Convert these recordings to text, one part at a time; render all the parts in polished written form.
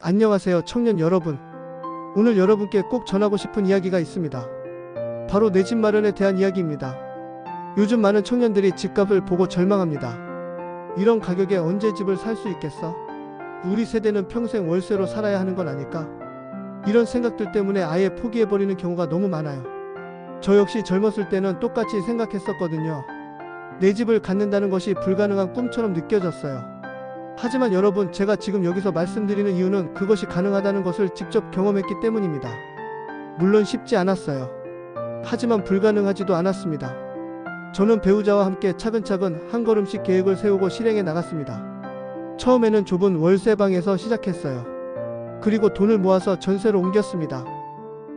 안녕하세요, 청년 여러분. 오늘 여러분께 꼭 전하고 싶은 이야기가 있습니다. 바로 내 집 마련에 대한 이야기입니다. 요즘 많은 청년들이 집값을 보고 절망합니다. 이런 가격에 언제 집을 살 수 있겠어? 우리 세대는 평생 월세로 살아야 하는 건 아닐까? 이런 생각들 때문에 아예 포기해버리는 경우가 너무 많아요. 저 역시 젊었을 때는 똑같이 생각했었거든요. 내 집을 갖는다는 것이 불가능한 꿈처럼 느껴졌어요. 하지만 여러분, 제가 지금 여기서 말씀드리는 이유는 그것이 가능하다는 것을 직접 경험했기 때문입니다. 물론 쉽지 않았어요. 하지만 불가능하지도 않았습니다. 저는 배우자와 함께 차근차근 한 걸음씩 계획을 세우고 실행해 나갔습니다. 처음에는 좁은 월세방에서 시작했어요. 그리고 돈을 모아서 전세로 옮겼습니다.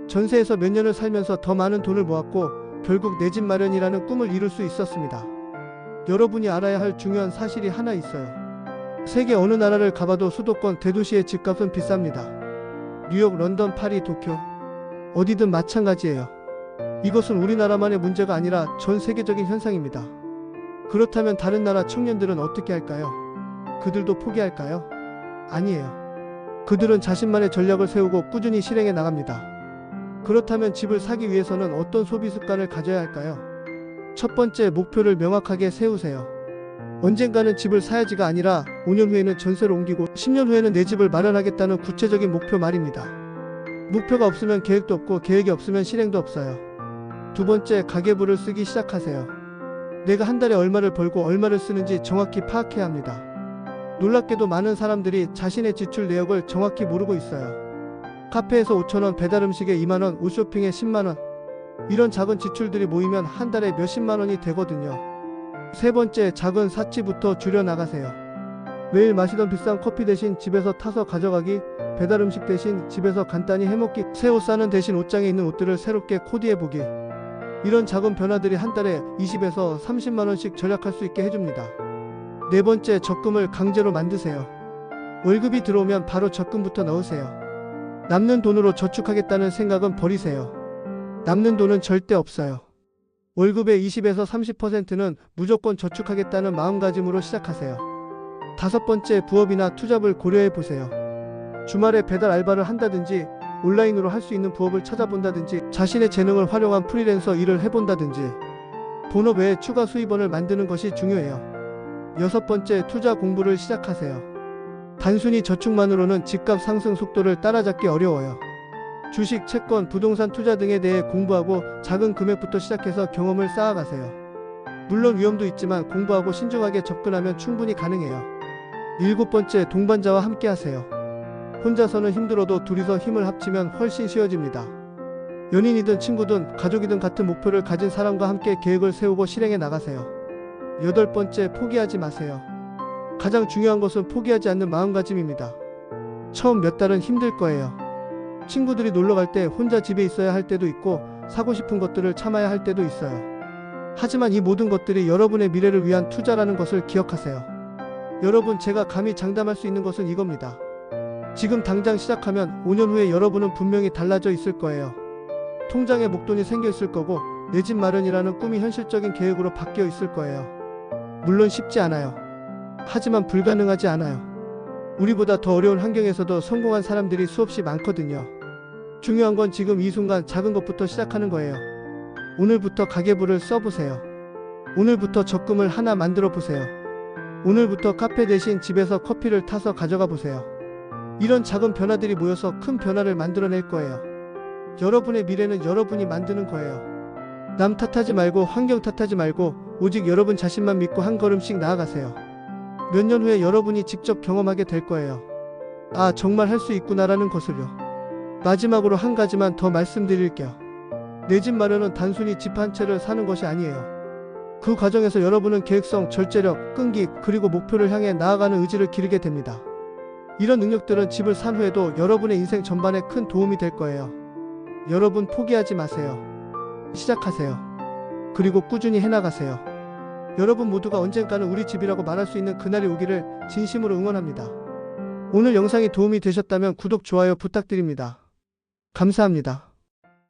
전세에서 몇 년을 살면서 더 많은 돈을 모았고 결국 내 집 마련이라는 꿈을 이룰 수 있었습니다. 여러분이 알아야 할 중요한 사실이 하나 있어요. 세계 어느 나라를 가봐도 수도권 대도시의 집값은 비쌉니다. 뉴욕, 런던, 파리, 도쿄 어디든 마찬가지예요. 이것은 우리나라만의 문제가 아니라 전 세계적인 현상입니다. 그렇다면 다른 나라 청년들은 어떻게 할까요? 그들도 포기할까요? 아니에요. 그들은 자신만의 전략을 세우고 꾸준히 실행해 나갑니다. 그렇다면 집을 사기 위해서는 어떤 소비 습관을 가져야 할까요? 첫 번째, 목표를 명확하게 세우세요. 언젠가는 집을 사야지가 아니라 5년 후에는 전세로 옮기고 10년 후에는 내 집을 마련하겠다는 구체적인 목표 말입니다. 목표가 없으면 계획도 없고 계획이 없으면 실행도 없어요. 두 번째, 가계부를 쓰기 시작하세요. 내가 한 달에 얼마를 벌고 얼마를 쓰는지 정확히 파악해야 합니다. 놀랍게도 많은 사람들이 자신의 지출 내역을 정확히 모르고 있어요. 카페에서 5,000원, 배달음식에 2만원, 옷쇼핑에 10만원, 이런 작은 지출들이 모이면 한 달에 몇십만 원이 되거든요. 세 번째, 작은 사치부터 줄여나가세요. 매일 마시던 비싼 커피 대신 집에서 타서 가져가기, 배달음식 대신 집에서 간단히 해먹기, 새 옷 사는 대신 옷장에 있는 옷들을 새롭게 코디해보기, 이런 작은 변화들이 한 달에 20에서 30만원씩 절약할 수 있게 해줍니다. 네 번째, 적금을 강제로 만드세요. 월급이 들어오면 바로 적금부터 넣으세요. 남는 돈으로 저축하겠다는 생각은 버리세요. 남는 돈은 절대 없어요. 월급의 20에서 30%는 무조건 저축하겠다는 마음가짐으로 시작하세요. 다섯 번째, 부업이나 투잡을 고려해 보세요. 주말에 배달 알바를 한다든지 온라인으로 할 수 있는 부업을 찾아본다든지 자신의 재능을 활용한 프리랜서 일을 해본다든지 본업 외에 추가 수입원을 만드는 것이 중요해요. 여섯 번째, 투자 공부를 시작하세요. 단순히 저축만으로는 집값 상승 속도를 따라잡기 어려워요. 주식, 채권, 부동산 투자 등에 대해 공부하고 작은 금액부터 시작해서 경험을 쌓아가세요. 물론 위험도 있지만 공부하고 신중하게 접근하면 충분히 가능해요. 일곱 번째, 동반자와 함께 하세요. 혼자서는 힘들어도 둘이서 힘을 합치면 훨씬 쉬워집니다. 연인이든 친구든 가족이든 같은 목표를 가진 사람과 함께 계획을 세우고 실행해 나가세요. 여덟 번째, 포기하지 마세요. 가장 중요한 것은 포기하지 않는 마음가짐입니다. 처음 몇 달은 힘들 거예요. 친구들이 놀러 갈 때 혼자 집에 있어야 할 때도 있고 사고 싶은 것들을 참아야 할 때도 있어요. 하지만 이 모든 것들이 여러분의 미래를 위한 투자라는 것을 기억하세요. 여러분, 제가 감히 장담할 수 있는 것은 이겁니다. 지금 당장 시작하면 5년 후에 여러분은 분명히 달라져 있을 거예요. 통장에 목돈이 생겨 있을 거고 내 집 마련이라는 꿈이 현실적인 계획으로 바뀌어 있을 거예요. 물론 쉽지 않아요. 하지만 불가능하지 않아요. 우리보다 더 어려운 환경에서도 성공한 사람들이 수없이 많거든요. 중요한 건 지금 이 순간 작은 것부터 시작하는 거예요. 오늘부터 가계부를 써보세요. 오늘부터 적금을 하나 만들어 보세요. 오늘부터 카페 대신 집에서 커피를 타서 가져가 보세요. 이런 작은 변화들이 모여서 큰 변화를 만들어낼 거예요. 여러분의 미래는 여러분이 만드는 거예요. 남 탓하지 말고 환경 탓하지 말고 오직 여러분 자신만 믿고 한 걸음씩 나아가세요. 몇 년 후에 여러분이 직접 경험하게 될 거예요. 아, 정말 할 수 있구나라는 것을요. 마지막으로 한 가지만 더 말씀드릴게요. 내 집 마련은 단순히 집 한 채를 사는 것이 아니에요. 그 과정에서 여러분은 계획성, 절제력, 끈기, 그리고 목표를 향해 나아가는 의지를 기르게 됩니다. 이런 능력들은 집을 산 후에도 여러분의 인생 전반에 큰 도움이 될 거예요. 여러분, 포기하지 마세요. 시작하세요. 그리고 꾸준히 해나가세요. 여러분 모두가 언젠가는 우리 집이라고 말할 수 있는 그날이 오기를 진심으로 응원합니다. 오늘 영상이 도움이 되셨다면 구독, 좋아요 부탁드립니다. 감사합니다.